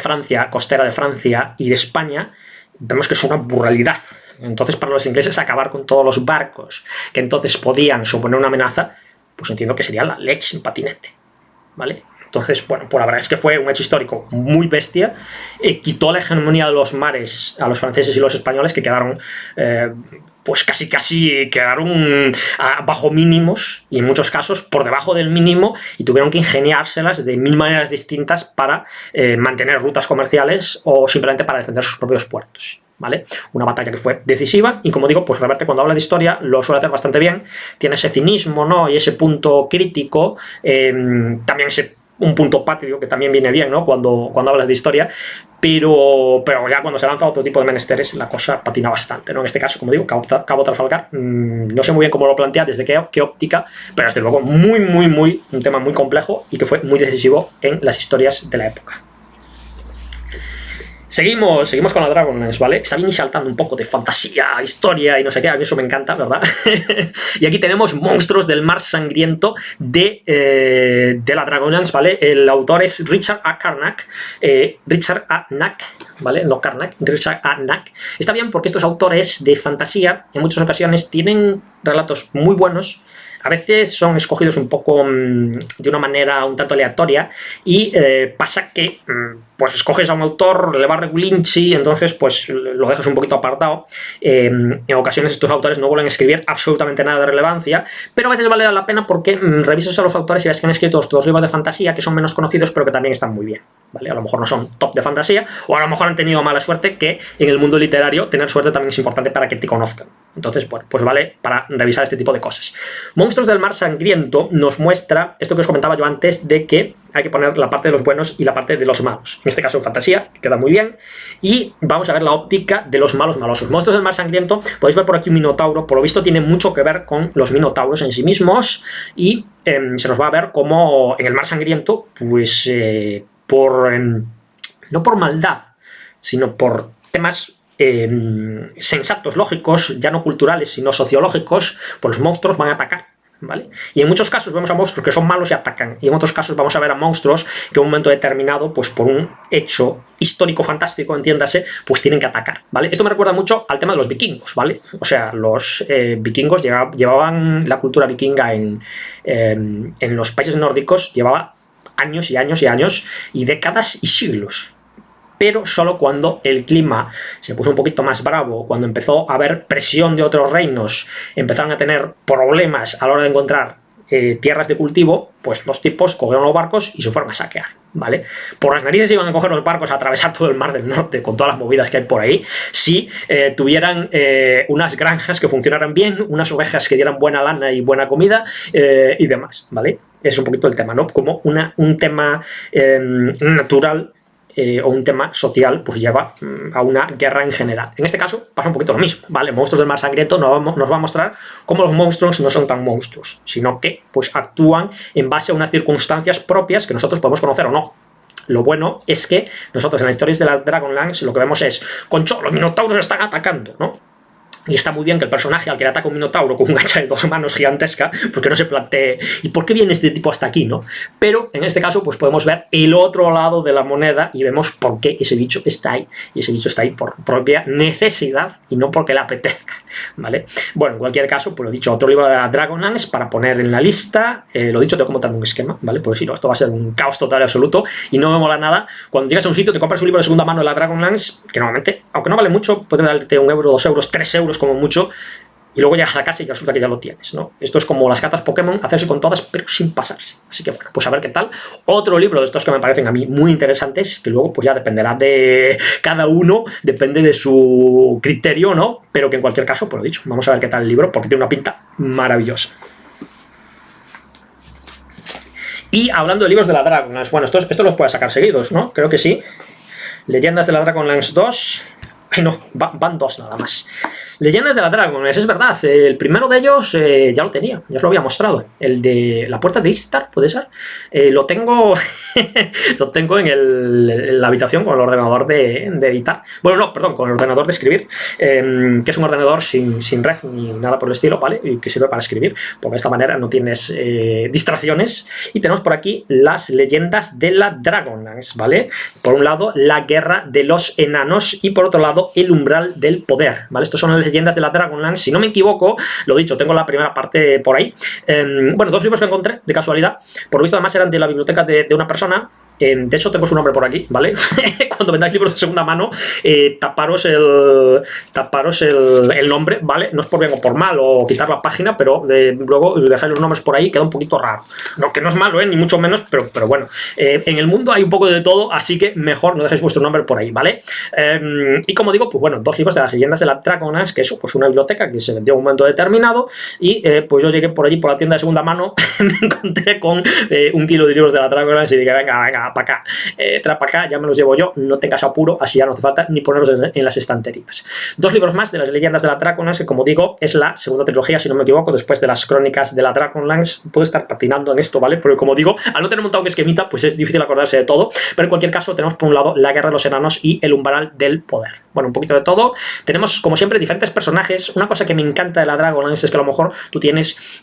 Francia, costera de Francia y de España, vemos que es una burralidad. Entonces, para los ingleses, acabar con todos los barcos que entonces podían suponer una amenaza, pues entiendo que sería la leche en patinete, ¿vale? Entonces, bueno, pues la verdad es que fue un hecho histórico muy bestia. Quitó la hegemonía de los mares a los franceses y los españoles, que quedaron, pues casi quedaron bajo mínimos, y en muchos casos por debajo del mínimo, y tuvieron que ingeniárselas de mil maneras distintas para mantener rutas comerciales o simplemente para defender sus propios puertos, ¿vale? Una batalla que fue decisiva, y como digo, pues Reverte cuando habla de historia lo suele hacer bastante bien. Tiene ese cinismo, ¿no? Y ese punto crítico, también un punto patrio que también viene bien, ¿no? Cuando hablas de historia, pero ya cuando se lanza otro tipo de menesteres la cosa patina bastante, ¿no? En este caso, como digo, Cabo Trafalgar, no sé muy bien cómo lo plantea, desde qué óptica, pero desde luego un tema muy complejo y que fue muy decisivo en las historias de la época. Seguimos con la Dragonlance, ¿vale? Está bien y saltando un poco de fantasía, historia y no sé qué, a mí eso me encanta, ¿verdad? Y aquí tenemos Monstruos del Mar Sangriento de la Dragonlance, ¿vale? El autor es Richard A. Carnac, ¿vale? No Carnac, Richard A. Nack. Está bien porque estos autores de fantasía en muchas ocasiones tienen relatos muy buenos, a veces son escogidos un poco de una manera un tanto aleatoria y pasa que pues escoges a un autor, le va regulinchi, entonces pues lo dejas un poquito apartado. En ocasiones estos autores no vuelven a escribir absolutamente nada de relevancia, pero a veces vale la pena porque revisas a los autores y ves que han escrito otros libros de fantasía que son menos conocidos pero que también están muy bien, ¿vale? A lo mejor no son top de fantasía, o a lo mejor han tenido mala suerte, que en el mundo literario tener suerte también es importante para que te conozcan. Entonces, bueno, pues vale para revisar este tipo de cosas. Monstruos del Mar Sangriento nos muestra esto que os comentaba yo antes, de que hay que poner la parte de los buenos y la parte de los malos. En este caso en fantasía, queda muy bien. Y vamos a ver la óptica de los malos malosos. Monstruos del Mar Sangriento, podéis ver por aquí un minotauro, por lo visto tiene mucho que ver con los minotauros en sí mismos, y se nos va a ver como en el Mar Sangriento, pues no por maldad, sino por temas sensatos, lógicos, ya no culturales, sino sociológicos, pues los monstruos van a atacar, ¿vale? Y en muchos casos vemos a monstruos que son malos y atacan, y en otros casos vamos a ver a monstruos que en un momento determinado, pues por un hecho histórico fantástico, entiéndase, pues tienen que atacar, ¿vale? Esto me recuerda mucho al tema de los vikingos, ¿vale? O sea, los vikingos llevaban la cultura vikinga en los países nórdicos, llevaba años y años y años, y décadas y siglos. Pero solo cuando el clima se puso un poquito más bravo, cuando empezó a haber presión de otros reinos, empezaron a tener problemas a la hora de encontrar tierras de cultivo, pues los tipos cogieron los barcos y se fueron a saquear, ¿vale? Por las narices iban a coger los barcos a atravesar todo el Mar del Norte con todas las movidas que hay por ahí, si tuvieran unas granjas que funcionaran bien, unas ovejas que dieran buena lana y buena comida y demás, ¿vale? Es un poquito el tema, ¿no? Como un tema natural o un tema social, pues lleva a una guerra en general. En este caso pasa un poquito lo mismo, ¿vale? Monstruos del Mar Sangriento nos va a mostrar cómo los monstruos no son tan monstruos, sino que pues actúan en base a unas circunstancias propias que nosotros podemos conocer o no. Lo bueno es que nosotros en las historias de la Dragonlance lo que vemos es, concho, los minotauros están atacando, ¿no? Y está muy bien que el personaje al que le ataca un minotauro con un hacha de 2 manos gigantesca, porque no se plantee, ¿y por qué viene este tipo hasta aquí, no? Pero en este caso, pues podemos ver el otro lado de la moneda y vemos por qué ese bicho está ahí. Y ese bicho está ahí por propia necesidad y no porque le apetezca, ¿vale? Bueno, en cualquier caso, pues lo dicho, otro libro de la Dragonlance para poner en la lista. Lo dicho, tengo que montar un esquema, ¿vale? Porque si no, esto va a ser un caos total y absoluto y no me mola nada. Cuando llegas a un sitio, te compras un libro de segunda mano de la Dragonlance, que normalmente, aunque no vale mucho, puede darte 1 euro, 2 euros, 3 euros como mucho, y luego llegas a casa y resulta que ya lo tienes, ¿no? Esto es como las cartas Pokémon, hacerse con todas, pero sin pasarse. Así que bueno, pues a ver qué tal. Otro libro de estos que me parecen a mí muy interesantes, que luego pues ya dependerá de cada uno, depende de su criterio, ¿no? Pero que en cualquier caso, pues lo dicho, vamos a ver qué tal el libro, porque tiene una pinta maravillosa. Y hablando de libros de la Dragonlance, bueno, estos los puedes sacar seguidos, ¿no? Creo que sí. Leyendas de la Dragonlance 2... Ay, no, van 2 nada más. Leyendas de la Dragonlance, es verdad, el primero de ellos ya lo tenía, ya os lo había mostrado. El de la puerta de Istar, ¿puede ser? Lo tengo lo tengo en la habitación con el ordenador de editar. Bueno, no, perdón, con el ordenador de escribir, que es un ordenador sin red ni nada por el estilo, ¿vale? Y que sirve para escribir, porque de esta manera no tienes distracciones. Y tenemos por aquí las leyendas de la Dragonlance, ¿vale? Por un lado, la guerra de los enanos y por otro lado, el umbral del poder, ¿vale? Estos son las leyendas de la Dragonlance, si no me equivoco, lo dicho, tengo la primera parte por ahí. Bueno, 2 libros que encontré de casualidad, por lo visto además eran de la biblioteca de una persona. De hecho tengo su nombre por aquí, ¿vale? Cuando vendáis libros de segunda mano, taparos el nombre, ¿vale? No es por bien o por mal o quitar la página, pero luego dejáis los nombres por ahí, queda un poquito raro. No, que no es malo, ni mucho menos, pero bueno, en el mundo hay un poco de todo, así que mejor no dejéis vuestro nombre por ahí, ¿vale? Y como digo, pues bueno, 2 libros de las leyendas de la Dragonlance, que eso, pues una biblioteca que se vendió en un momento determinado, y pues yo llegué por allí, por la tienda de segunda mano, me encontré con 1 kilo de libros de la Dragonlance y dije, venga, para acá, trae para acá, ya me los llevo yo, no tengas apuro, así ya no hace falta ni ponerlos en las estanterías. 2 libros más de las leyendas de la Dragonlance, que como digo, es la segunda trilogía, si no me equivoco, después de las crónicas de la Dragonlance. Puedo estar patinando en esto, ¿vale? Porque como digo, al no tener montado un esquemita, pues es difícil acordarse de todo, pero en cualquier caso tenemos por un lado la guerra de los enanos y el umbral del poder. Bueno, un poquito de todo. Tenemos, como siempre, diferentes personajes. Una cosa que me encanta de la Dragonlance es que a lo mejor tú tienes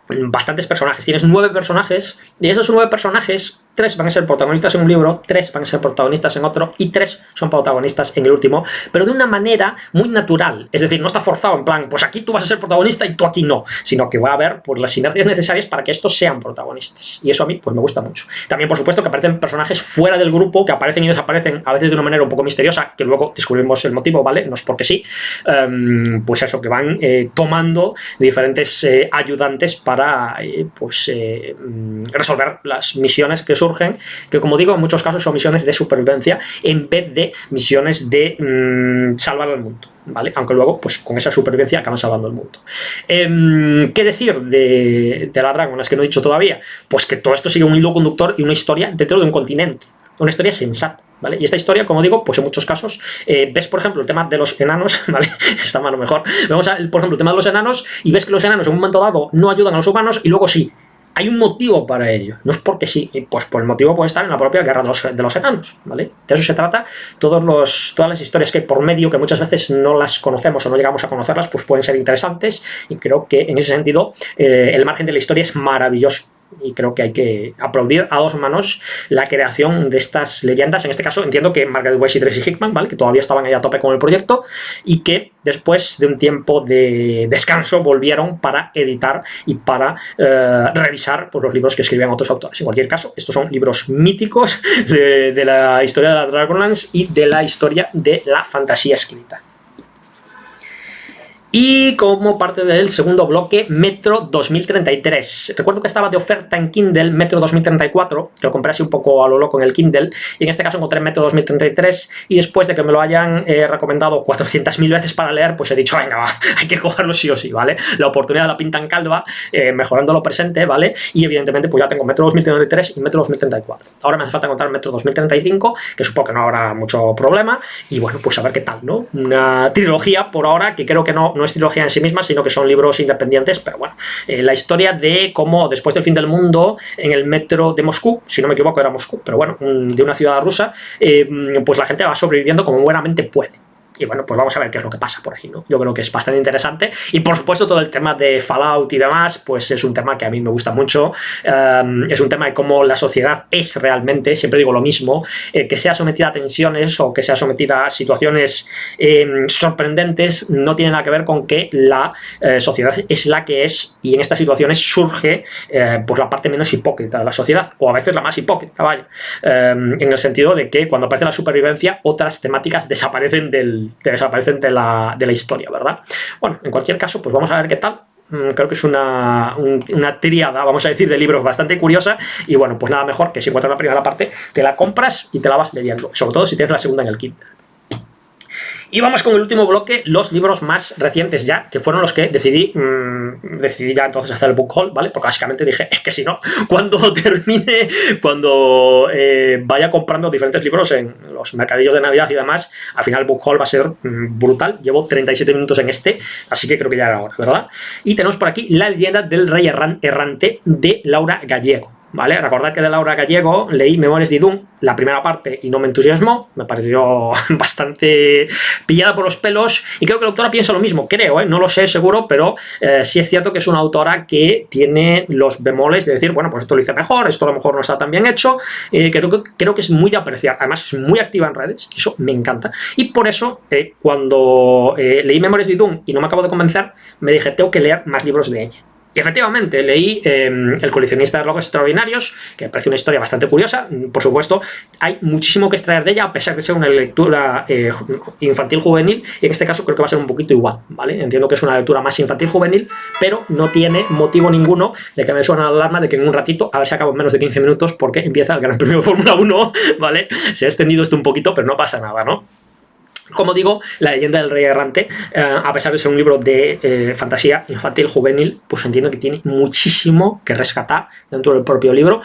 bastantes personajes, tienes 9 personajes, y esos 9 personajes 3 van a ser protagonistas en un libro, 3 van a ser protagonistas en otro y 3 son protagonistas en el último, pero de una manera muy natural. Es decir, no está forzado en plan, pues aquí tú vas a ser protagonista y tú aquí no, sino que va a haber pues, las sinergias necesarias para que estos sean protagonistas. Y eso a mí pues me gusta mucho. También, por supuesto, que aparecen personajes fuera del grupo, que aparecen y desaparecen a veces de una manera un poco misteriosa, que luego descubrimos el motivo, ¿vale? No es porque sí. Pues eso, que van tomando diferentes ayudantes para resolver las misiones que surgen, que como digo, en muchos casos son misiones de supervivencia en vez de misiones de salvar al mundo, ¿vale? Aunque luego, pues con esa supervivencia acaban salvando el mundo. ¿Qué decir de la Dragon? Es que no he dicho todavía. Pues que todo esto sigue un hilo conductor y una historia dentro de un continente. Una historia sensata, ¿vale? Y esta historia, como digo, pues en muchos casos ves, por ejemplo, el tema de los enanos, ¿vale? Está mal o mejor. Vemos, por ejemplo, el tema de los enanos y ves que los enanos en un momento dado no ayudan a los humanos y luego sí. Hay un motivo para ello, no es porque sí, pues por el motivo puede estar en la propia guerra de los enanos, ¿vale? De eso se trata, todas las historias que hay por medio, que muchas veces no las conocemos o no llegamos a conocerlas, pues pueden ser interesantes y creo que en ese sentido el margen de la historia es maravilloso. Y creo que hay que aplaudir a dos manos la creación de estas leyendas. En este caso entiendo que Margaret Weis y Tracy Hickman, ¿vale? Que todavía estaban ahí a tope con el proyecto y que después de un tiempo de descanso volvieron para editar y para revisar pues, los libros que escribían otros autores. En cualquier caso, estos son libros míticos de la historia de la Dragonlance y de la historia de la fantasía escrita. Y como parte del segundo bloque, Metro 2033. Recuerdo que estaba de oferta en Kindle Metro 2034, que lo compré así un poco a lo loco en el Kindle, y en este caso encontré Metro 2033, y después de que me lo hayan recomendado 400.000 veces para leer, pues he dicho, venga, va, hay que cogerlo sí o sí, ¿vale? La oportunidad la pintan calva, mejorando lo presente, ¿vale? Y evidentemente pues ya tengo Metro 2033 y Metro 2034. Ahora me hace falta encontrar Metro 2035, que supongo que no habrá mucho problema, y bueno, pues a ver qué tal, ¿no? Una trilogía por ahora, que creo que no es trilogía en sí misma, sino que son libros independientes, pero bueno, la historia de cómo después del fin del mundo en el metro de Moscú, si no me equivoco era Moscú, pero bueno, de una ciudad rusa, pues la gente va sobreviviendo como buenamente puede. Y bueno, pues vamos a ver qué es lo que pasa por ahí, ¿no? Yo creo que es bastante interesante. Y por supuesto todo el tema de Fallout y demás, pues es un tema que a mí me gusta mucho. Es un tema de cómo la sociedad es realmente, siempre digo lo mismo, que sea sometida a tensiones o que sea sometida a situaciones sorprendentes, no tiene nada que ver con que la sociedad es la que es y en estas situaciones surge pues la parte menos hipócrita de la sociedad, o a veces la más hipócrita, vaya. En el sentido de que cuando aparece la supervivencia, otras temáticas desaparecen de la historia, ¿verdad? Bueno, en cualquier caso, pues vamos a ver qué tal. Creo que es una tríada, vamos a decir, de libros bastante curiosa y bueno, pues nada mejor que si encuentras la primera parte, te la compras y te la vas leyendo, sobre todo si tienes la segunda en el Kindle. Y vamos con el último bloque, los libros más recientes ya, que fueron los que decidí ya entonces hacer el book haul, ¿vale? Porque básicamente dije, es que si no, cuando vaya comprando diferentes libros en los mercadillos de Navidad y demás, al final el book haul va a ser brutal. Llevo 37 minutos en este, así que creo que ya era hora, ¿verdad? Y tenemos por aquí La leyenda del rey errante de Laura Gallego. ¿Vale? Recordad que de Laura Gallego leí Memorias de Idún, la primera parte, y no me entusiasmó, me pareció bastante pillada por los pelos, y creo que la autora piensa lo mismo, creo, no lo sé seguro, pero sí es cierto que es una autora que tiene los bemoles de decir, bueno, pues esto lo hice mejor, esto a lo mejor no está tan bien hecho, creo que es muy de apreciar, además es muy activa en redes, y eso me encanta, y por eso cuando leí Memorias de Idún y no me acabo de convencer, me dije, tengo que leer más libros de ella. Y efectivamente, leí El coleccionista de relojes extraordinarios, que me parece una historia bastante curiosa. Por supuesto, hay muchísimo que extraer de ella, a pesar de ser una lectura infantil-juvenil, y en este caso creo que va a ser un poquito igual, ¿vale? Entiendo que es una lectura más infantil-juvenil, pero no tiene motivo ninguno de que me suene la alarma de que en un ratito, a ver si acabo en menos de 15 minutos, porque empieza el Gran Premio de Fórmula 1, ¿vale? Se ha extendido esto un poquito, pero no pasa nada, ¿no? Como digo, La leyenda del rey errante, a pesar de ser un libro de fantasía infantil juvenil, pues entiendo que tiene muchísimo que rescatar dentro del propio libro,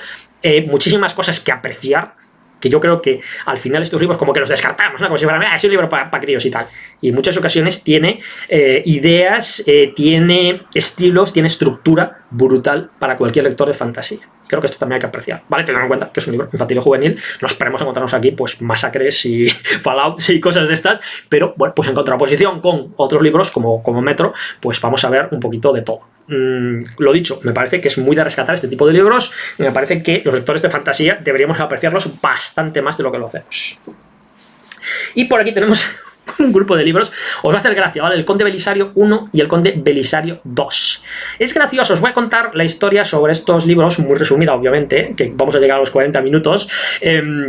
muchísimas cosas que apreciar, que yo creo que al final estos libros como que los descartamos, ¿no? Como si fueran, es un libro para críos y tal. Y en muchas ocasiones tiene ideas, tiene estilos, tiene estructura brutal para cualquier lector de fantasía. Creo que esto también hay que apreciar, ¿vale? Teniendo en cuenta que es un libro infantil y juvenil, no esperemos encontrarnos aquí pues masacres y fallouts y cosas de estas, pero bueno, pues en contraposición con otros libros como Metro, pues vamos a ver un poquito de todo. Lo dicho, me parece que es muy de rescatar este tipo de libros y me parece que los lectores de fantasía deberíamos apreciarlos bastante más de lo que lo hacemos. Y por aquí tenemos un grupo de libros, os va a hacer gracia, ¿vale? El Conde Belisario 1 y el Conde Belisario 2. Es gracioso, os voy a contar la historia sobre estos libros, muy resumida obviamente, que vamos a llegar a los 40 minutos.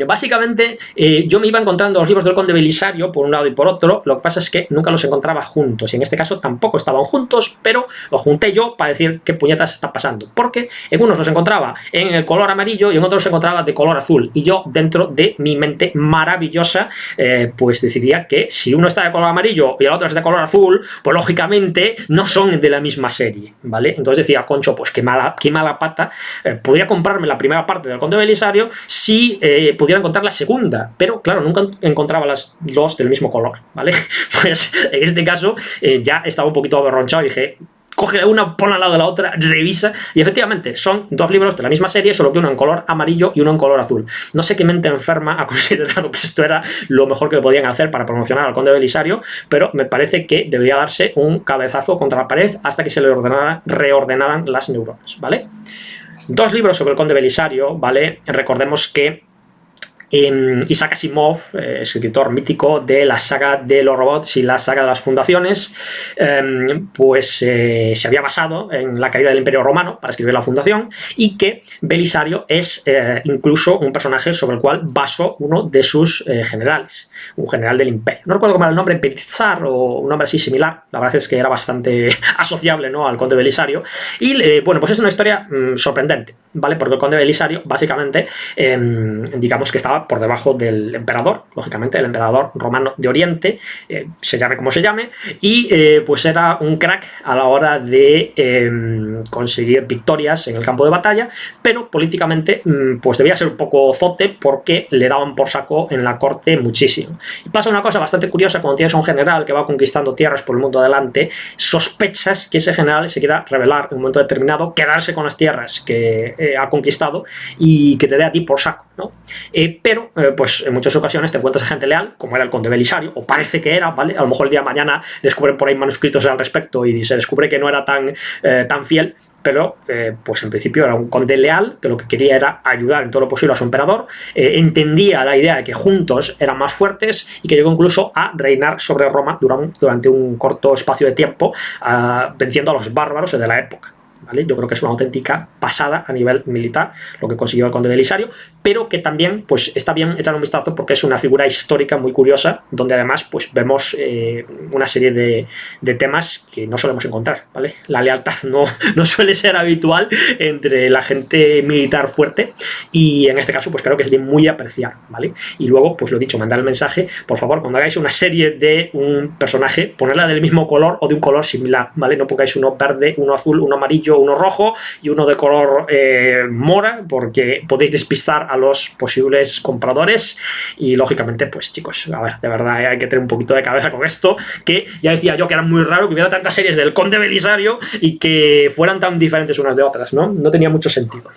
Básicamente, yo me iba encontrando los libros del Conde Belisario por un lado y por otro, lo que pasa es que nunca los encontraba juntos, y en este caso tampoco estaban juntos, pero los junté yo para decir qué puñetas está pasando, porque en unos los encontraba en el color amarillo y en otros los encontraba de color azul, y yo dentro de mi mente maravillosa, pues decidía que si uno está de color amarillo y el otro es de color azul, pues lógicamente no son de la misma serie, ¿vale? Entonces decía, concho, pues qué mala pata, podría comprarme la primera parte del Conde Belisario si pudiera encontrar la segunda, pero claro, nunca encontraba las dos del mismo color, ¿vale? Pues en este caso ya estaba un poquito aberronchado y dije, coge una, ponla al lado de la otra, revisa, y efectivamente son dos libros de la misma serie, solo que uno en color amarillo y uno en color azul. No sé qué mente enferma ha considerado que esto era lo mejor que podían hacer para promocionar al Conde Belisario, pero me parece que debería darse un cabezazo contra la pared hasta que se le reordenaran las neuronas, ¿vale? Dos libros sobre el Conde Belisario, ¿vale? Recordemos que Isaac Asimov, escritor mítico de la saga de los robots y la saga de las fundaciones, pues se había basado en la caída del Imperio Romano para escribir la fundación, y que Belisario es incluso un personaje sobre el cual basó uno de sus generales, un general del Imperio. No recuerdo cómo era el nombre, Belitzar o un nombre así similar, la verdad es que era bastante asociable, ¿no?, al Conde Belisario, y bueno, pues es una historia sorprendente, ¿vale? Porque el Conde Belisario básicamente, digamos que estaba por debajo del emperador, lógicamente el emperador romano de Oriente, se llame como se llame, y pues era un crack a la hora de conseguir victorias en el campo de batalla, pero políticamente pues debía ser un poco zote porque le daban por saco en la corte muchísimo. Y pasa una cosa bastante curiosa: cuando tienes a un general que va conquistando tierras por el mundo adelante, sospechas que ese general se quiera rebelar en un momento determinado, quedarse con las tierras que ha conquistado y que te dé a ti por saco, ¿no? Pero pues en muchas ocasiones te encuentras a gente leal, como era el Conde Belisario, o parece que era, ¿vale? A lo mejor el día de mañana descubren por ahí manuscritos al respecto y se descubre que no era tan fiel, pero pues en principio era un conde leal que lo que quería era ayudar en todo lo posible a su emperador, entendía la idea de que juntos eran más fuertes y que llegó incluso a reinar sobre Roma durante un corto espacio de tiempo, venciendo a los bárbaros de la época. ¿Vale? Yo creo que es una auténtica pasada a nivel militar lo que consiguió el Conde Belisario, pero que también pues está bien echar un vistazo porque es una figura histórica muy curiosa, donde además pues vemos una serie de temas que no solemos encontrar, ¿vale? La lealtad no suele ser habitual entre la gente militar fuerte, y en este caso pues creo que es de muy apreciar, ¿vale? Y luego, pues lo dicho, mandar el mensaje, por favor, cuando hagáis una serie de un personaje, ponerla del mismo color o de un color similar, ¿vale? No pongáis uno verde, uno azul, uno amarillo, uno rojo y uno de color mora, porque podéis despistar a los posibles compradores. Y lógicamente, pues chicos, a ver, de verdad hay que tener un poquito de cabeza con esto, que ya decía yo que era muy raro que hubiera tantas series del Conde Belisario y que fueran tan diferentes unas de otras, ¿no? No tenía mucho sentido.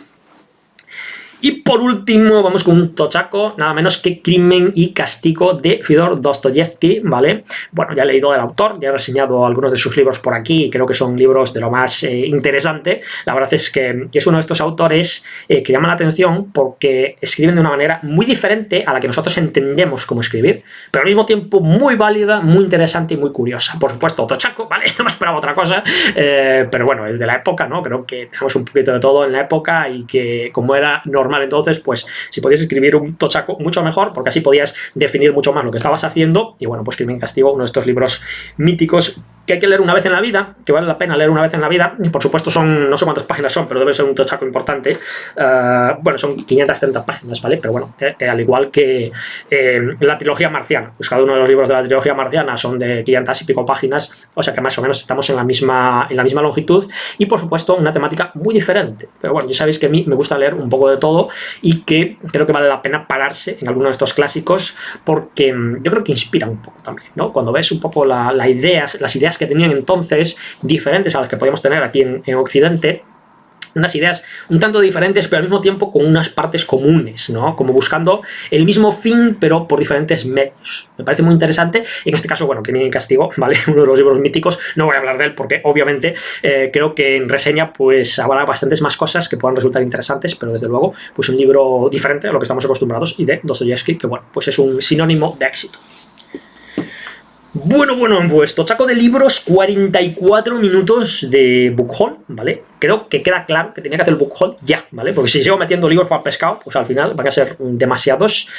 Y por último vamos con un tochaco, nada menos que Crimen y Castigo de Fyodor Dostoyevsky, ¿vale? Bueno, ya he leído del autor, ya he reseñado algunos de sus libros por aquí y creo que son libros de lo más interesante. La verdad es que es uno de estos autores que llama la atención porque escriben de una manera muy diferente a la que nosotros entendemos cómo escribir, pero al mismo tiempo muy válida, muy interesante y muy curiosa. Por supuesto, tochaco, ¿vale? No me esperaba otra cosa, pero bueno, es de la época, ¿no? Creo que tenemos un poquito de todo en la época y que como era normal entonces, pues si podías escribir un tochaco mucho mejor, porque así podías definir mucho más lo que estabas haciendo. Y bueno, pues Crimen y Castigo, uno de estos libros míticos que hay que leer una vez en la vida, que vale la pena leer una vez en la vida, y por supuesto son, no sé cuántas páginas son, pero debe ser un tochaco importante. Bueno, son 530 páginas, ¿vale? Pero bueno, al igual que la trilogía marciana, pues cada uno de los libros de la trilogía marciana son de 500 y pico páginas, o sea que más o menos estamos en la misma longitud, y por supuesto una temática muy diferente. Pero bueno, ya sabéis que a mí me gusta leer un poco de todo y que creo que vale la pena pararse en alguno de estos clásicos porque yo creo que inspira un poco también, ¿no? Cuando ves un poco las ideas que tenían entonces, diferentes a las que podíamos tener aquí en Occidente, unas ideas un tanto diferentes, pero al mismo tiempo con unas partes comunes, ¿no? Como buscando el mismo fin, pero por diferentes medios. Me parece muy interesante. En este caso, bueno, Crimen y Castigo, ¿vale? Uno de los libros míticos. No voy a hablar de él porque, obviamente, creo que en reseña, pues, habrá bastantes más cosas que puedan resultar interesantes, pero desde luego, pues, un libro diferente a lo que estamos acostumbrados y de Dostoyevsky, que, bueno, pues es un sinónimo de éxito. Bueno, pues tochaco de libros, 44 minutos de book haul, ¿vale? Creo que queda claro que tenía que hacer el book haul ya, ¿vale? Porque si sigo metiendo libros para el pescado, pues al final van a ser demasiados.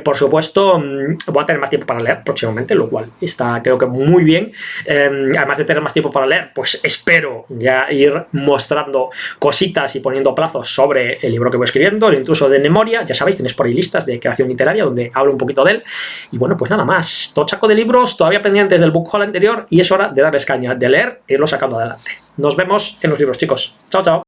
Por supuesto, voy a tener más tiempo para leer próximamente, lo cual está, creo que muy bien. Además de tener más tiempo para leer, pues espero ya ir mostrando cositas y poniendo plazos sobre el libro que voy escribiendo, el Intruso de Memoria. Ya sabéis, tenéis por ahí listas de creación literaria donde hablo un poquito de él. Y bueno, pues nada más. Tochaco de libros, todavía pendientes del book haul anterior, y es hora de darles caña, de leer e irlo sacando adelante. Nos vemos en los libros, chicos. Chao, chao.